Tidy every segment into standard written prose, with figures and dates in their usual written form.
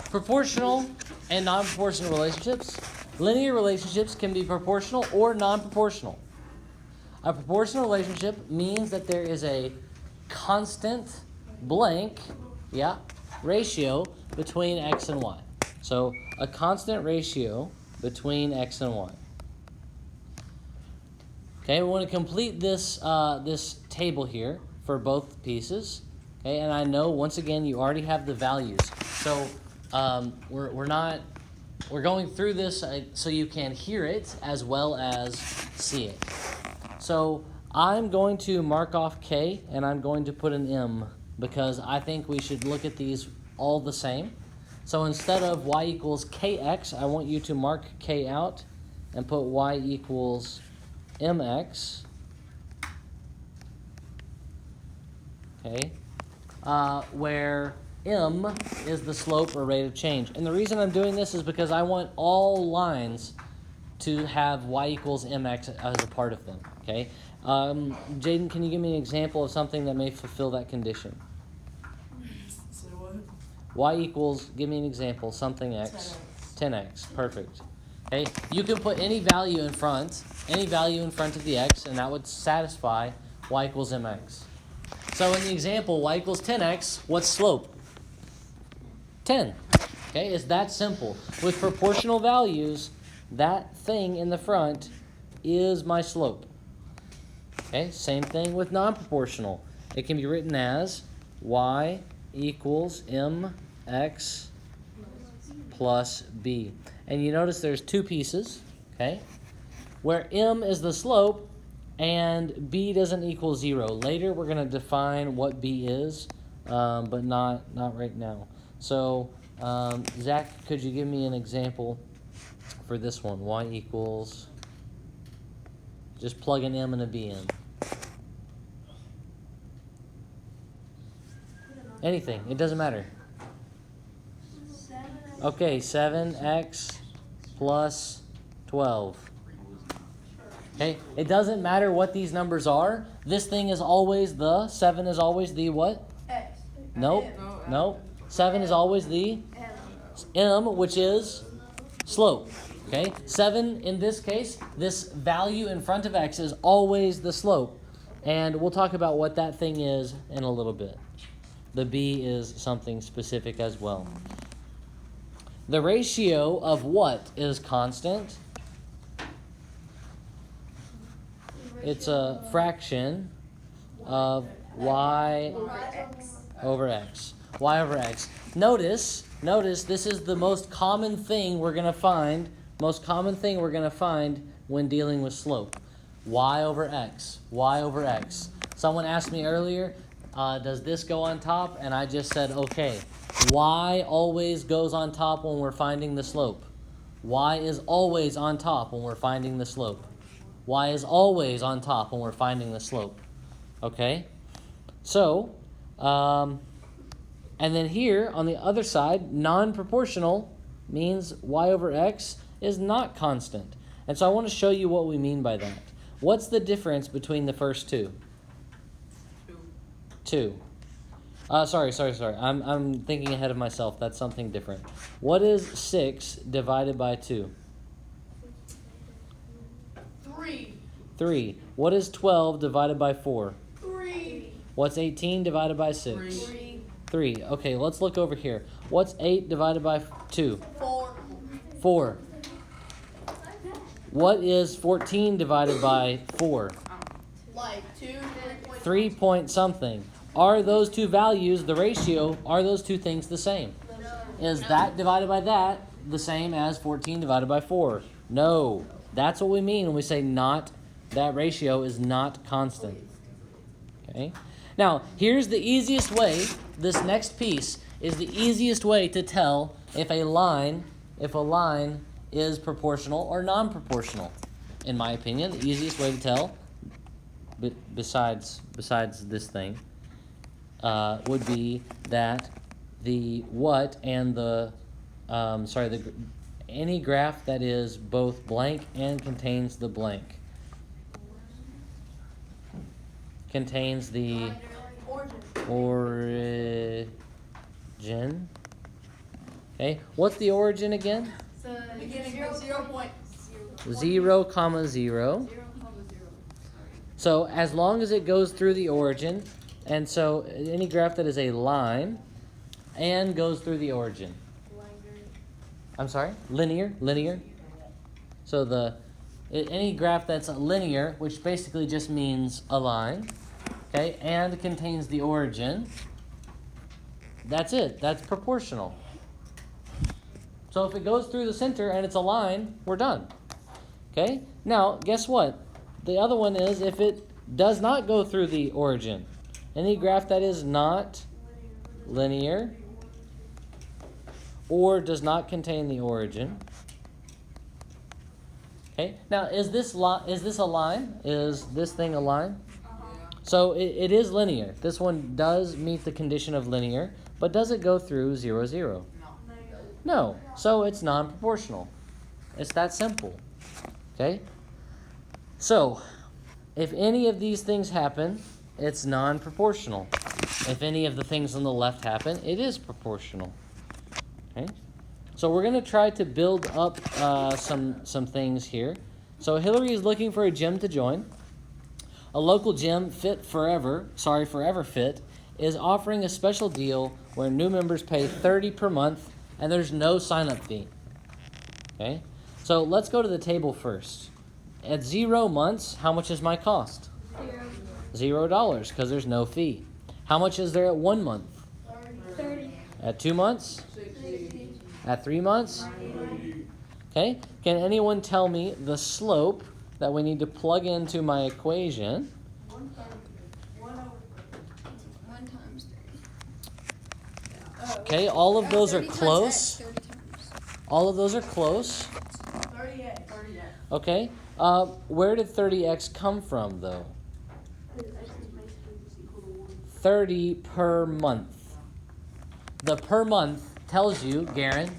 Proportional and non-proportional relationships. Linear relationships can be proportional or non-proportional. A proportional relationship means that there is a constant blank, ratio between x and y. So a constant ratio between x and y. Okay, we want to complete this this table here for both pieces. Okay, and I know once again you already have the values. So we're going through this so you can hear it as well as see it. So I'm going to mark off K and I'm going to put an M because I think we should look at these all the same. So instead of y equals kx, I want you to mark K out and put y equals mx. Okay, where m is the slope or rate of change. And the reason I'm doing this is because I want all lines to have y equals mx as a part of them. Okay, Jaden, can you give me an example of something that may fulfill that condition? So what? Y equals, give me an example, something x. 10x, perfect. Okay, you can put any value in front of the x, and that would satisfy y equals mx. So in the example, y equals 10x, what's slope? 10. Okay, it's that simple. With proportional values, that thing in the front is my slope. Okay, same thing with non-proportional. It can be written as y equals mx plus b. And you notice there's two pieces, okay, where m is the slope and b doesn't equal 0. Later we're going to define what b is, but not right now. So, Zach, could you give me an example for this one? Y equals, just plug an m and a b in. Anything, it doesn't matter. Okay, 7x plus 12. Okay, it doesn't matter what these numbers are. This thing is always 7 is always the what? X. Nope. 7 is always the m, which is slope. Okay, 7 in this case, this value in front of x is always the slope. And we'll talk about what that thing is in a little bit. The b is something specific as well. The ratio of what is constant? It's a fraction of y over x. Y over x. Notice this is the most common thing we're going to find when dealing with slope. Y over x. Y over x. Someone asked me earlier, does this go on top? And I just said, okay. Y always goes on top when we're finding the slope. Y is always on top when we're finding the slope. Y is always on top when we're finding the slope. Okay? So, and then here on the other side, non-proportional means y over x is not constant. And so I want to show you what we mean by that. What's the difference between the first two? 2. Sorry. I'm thinking ahead of myself. That's something different. What is 6 divided by 2? 3. What is 12 divided by 4? 3. What's 18 divided by 6? 3. Okay, let's look over here. What's 8 divided by 2? 4. What is 14 divided by 4? Like 2. 3 point something. Are those two values, the ratio, are those two things the same? No. Is that divided by that the same as 14 divided by 4? No. That's what we mean when we say not, that ratio is not constant. Okay? Now, here's the easiest way, this next piece is the easiest way to tell if a line is proportional or non-proportional. In my opinion, the easiest way to tell, besides this thing, would be that the what and the any graph that is both blank and contains the blank contains the origin Okay, what's the origin again? So beginning 0 point. 0, comma 0. So as long as it goes through the origin, and so any graph that is a line and goes through the origin. I'm sorry? Linear. So any graph that's linear, which basically just means a line, okay, and contains the origin, that's it. That's proportional. So if it goes through the center and it's a line, we're done. Okay? Now, guess what? The other one is if it does not go through the origin. Any graph that is not linear or does not contain the origin. Okay? Now, is this a line? Is this thing a line? So it is linear. This one does meet the condition of linear, but does it go through 0, 0? No. So it's non-proportional. It's that simple. Okay? So, if any of these things happen, it's non-proportional. If any of the things on the left happen, it is proportional. Okay? So we're going to try to build up some things here. So Hillary is looking for a gym to join. A local gym, Forever Fit, is offering a special deal where new members pay $30 per month and there's no sign-up fee. Okay? So let's go to the table first. At 0 months, how much is my cost? $0, because there's no fee. How much is there at 1 month? 30. At 2 months? 60. At 3 months? Okay. Can anyone tell me the slope that we need to plug into my equation? 1 times 30. Okay, all of those are 30 times close. X, 30 times. All of those are close. 30x. Okay. Where did 30x come from, though? 30 per month. The per month tells you, Garen,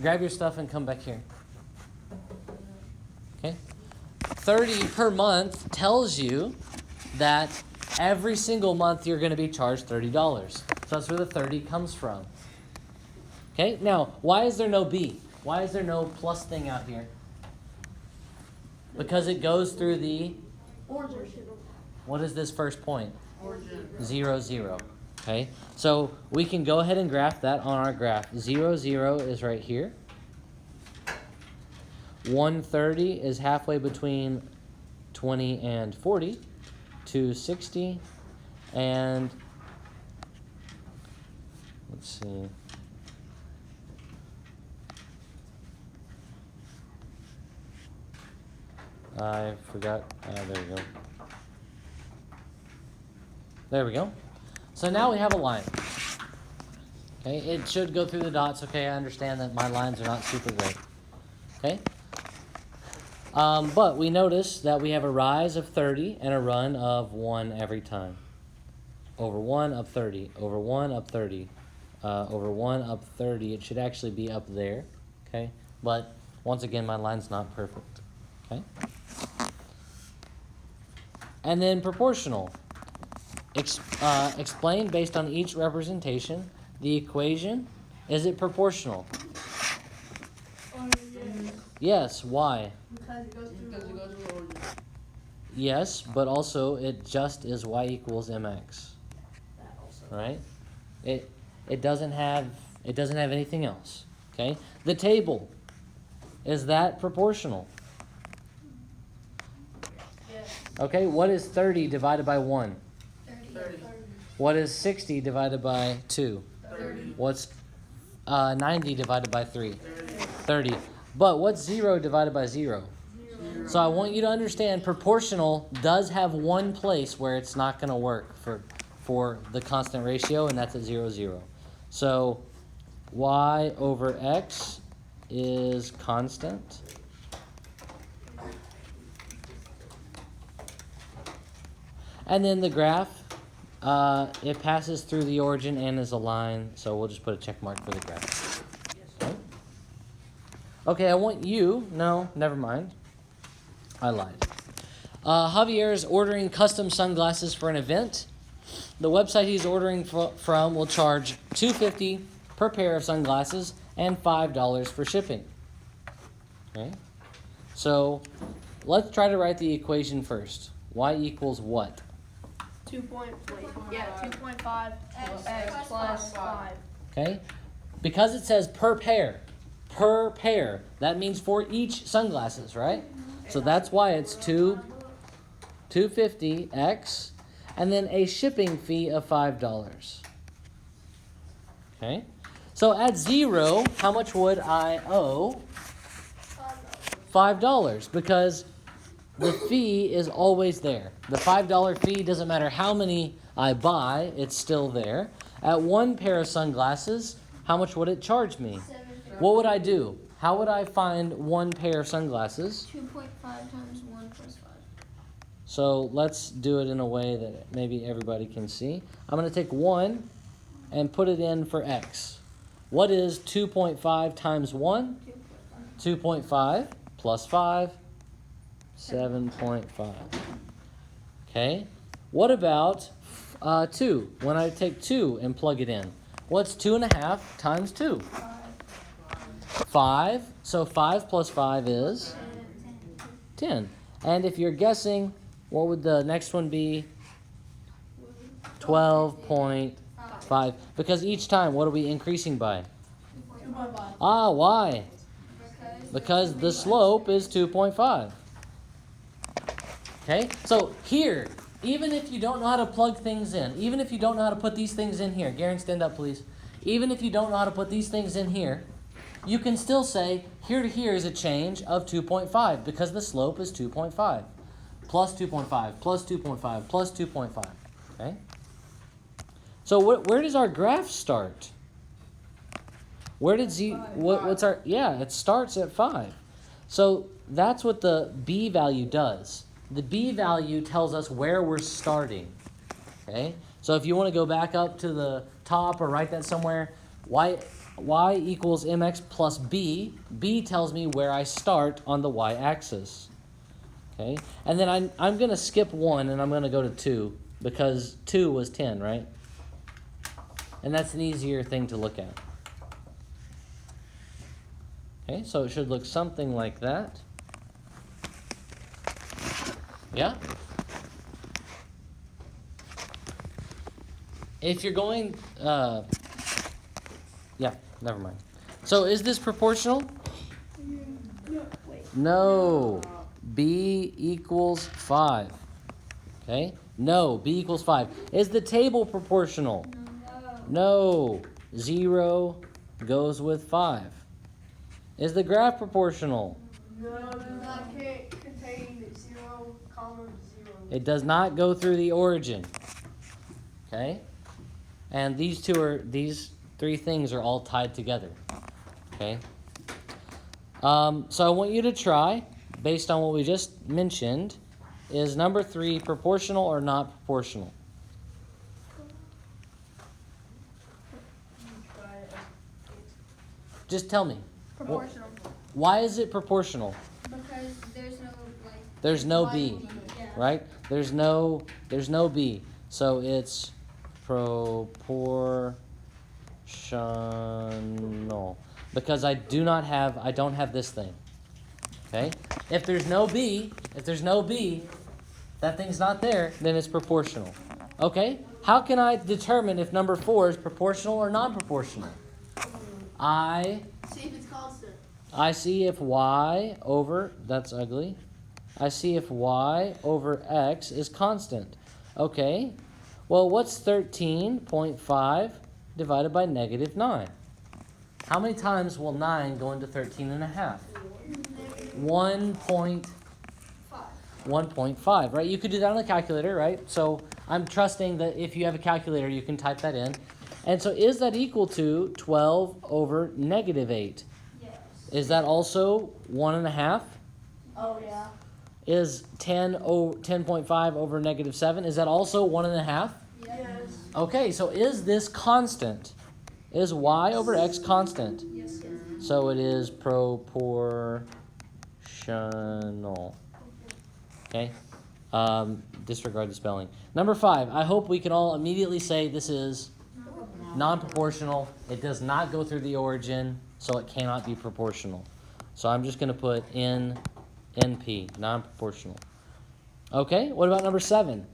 grab your stuff and come back here. Okay? 30 per month tells you that every single month you're going to be charged $30. So that's where the 30 comes from. Okay? Now, why is there no B? Why is there no plus thing out here? Because it goes through the... What is this first point? Origin. 0, 0. Okay? So we can go ahead and graph that on our graph. 0, 0 is right here. 130 is halfway between 20 and 40. 260. And let's see. I forgot. There we go. There we go. So now we have a line. Okay, it should go through the dots. Okay, I understand that my lines are not super great. Okay. But we notice that we have a rise of 30 and a run of 1 every time. Over 1, up 30. Over 1, up 30. Over 1, up 30. It should actually be up there. Okay. But once again, my line's not perfect. Okay. And then proportional. Explain based on each representation the equation. Is it proportional? Yes. Why? Because it goes through origin. Yes, but also it just is y equals mx. Right? It doesn't have anything else. Okay? The table, is that proportional? Yes. Okay, what is 30 divided by 1? 30. What is 60 divided by 2? 30. What's 90 divided by 3? 30. But what's 0 divided by 0? So I want you to understand proportional does have one place where it's not going to work for the constant ratio, and that's at 0, 0. So y over x is constant. And then the graph, it passes through the origin and is a line, so we'll just put a check mark for the graph. Okay, I want you, no, never mind. I lied. Javier is ordering custom sunglasses for an event. The website he's ordering from will charge $250 per pair of sunglasses and $5 for shipping. Okay? So let's try to write the equation first. Y equals what? 2.5 x plus 5. Okay? Because it says per pair, that means for each sunglasses, right? So that's why it's 250x, and then a shipping fee of $5. Okay? So at 0, how much would I owe? $5, because the fee is always there. The $5 fee doesn't matter how many I buy, it's still there. At 1 pair of sunglasses, how much would it charge me? What would I do? How would I find 1 pair of sunglasses? 2.5 times 1 plus 5. So let's do it in a way that maybe everybody can see. I'm going to take 1 and put it in for x. What is 2.5 times 1? 2.5 plus 5, 7.5. Okay. What about 2? When I take 2 and plug it in, what's 2.5 times 2? 5. So 5 plus 5 is 10. And if you're guessing, what would the next one be? 12.5. Because each time, what are we increasing by? 2.5. Ah, why? Because the slope is 2.5. Okay, so here, even if you don't know how to plug things in, even if you don't know how to put these things in here, Garen, stand up, please. Even if you don't know how to put these things in here, you can still say here to here is a change of 2.5 because the slope is 2.5. Plus 2.5, plus 2.5, plus 2.5. Okay? So where does our graph start? Where did what's our, yeah, it starts at 5. So that's what the b value does. The b value tells us where we're starting. Okay? So if you want to go back up to the top or write that somewhere, y equals mx plus b. B tells me where I start on the y-axis. Okay? And then I'm going to skip 1 and I'm going to go to 2 because 2 was 10, right? And that's an easier thing to look at. Okay, so it should look something like that. Yeah? If you're going, yeah, never mind. So is this proportional? No. B equals 5. Okay? No, B equals 5. Is the table proportional? No. 0 goes with 5. Is the graph proportional? No, that can't contain 0, 0. It does not go through the origin. Okay? And these three things are all tied together. Okay? So I want you to try, based on what we just mentioned, is number 3 proportional or not proportional? Just tell me. Proportional. Why is it proportional? Because There's there's no no B, yeah. right? There's no B. So it's proportional. Because I don't have this thing. Okay? If there's no B, that thing's not there, then it's proportional. Okay? How can I determine if number 4 is proportional or non-proportional? See if it's constant. I see if y over, that's ugly. I see if y over x is constant. Okay. Well, what's 13.5 divided by negative 9? How many times will 9 go into 13.5? 1.5, right? You could do that on the calculator, right? So I'm trusting that if you have a calculator, you can type that in. And so is that equal to 12 over negative 8? Yes. Is that also 1.5? Oh, yeah. Is 10.5 over negative 7? Is that also 1.5? Yes. Okay, so is this constant? Is y over x constant? Yes. So it is proportional. Okay? Disregard the spelling. Number 5. I hope we can all immediately say this is Non-proportional. It does not go through the origin, so it cannot be proportional. So I'm just going to put NP, non-proportional. Okay, what about number 7?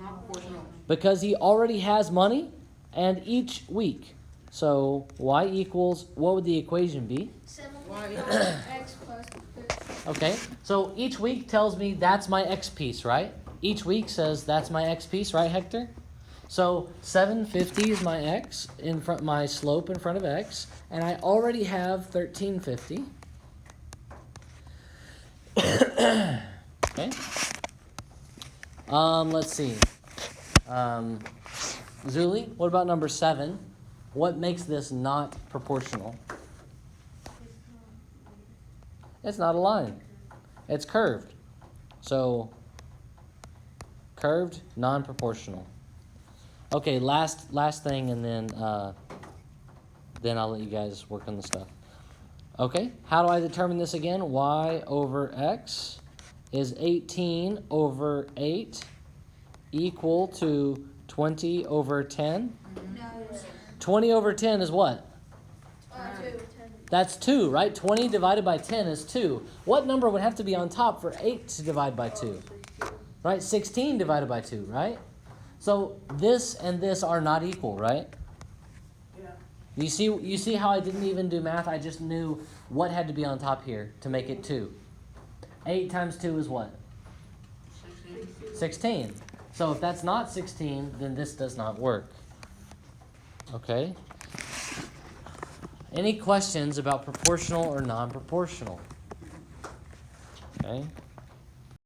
Not proportional. Because he already has money and each week. So y equals, what would the equation be? 7x plus 13. Okay, so each week tells me that's my x piece, right? Each week says that's my x piece, right, Hector? So 750 is my x in front, my slope in front of x, and I already have 1350. Okay. Let's see. Zuli, what about number 7? What makes this not proportional? It's not a line. It's curved. So, curved, non-proportional. Okay, last thing, and then I'll let you guys work on the stuff. Okay, how do I determine this again? Y over x is 18 over 8 equal to 20 over 10. No, 20 over 10 is what? 2. That's 2, right? 20 divided by 10 is 2. What number would have to be on top for 8 to divide by 2? Right? 16 divided by 2, right? So this and this are not equal, right? Yeah. You see how I didn't even do math? I just knew what had to be on top here to make it 2. 8 times 2 is what? 16. So if that's not 16, then this does not work. Okay? Any questions about proportional or non-proportional? Okay.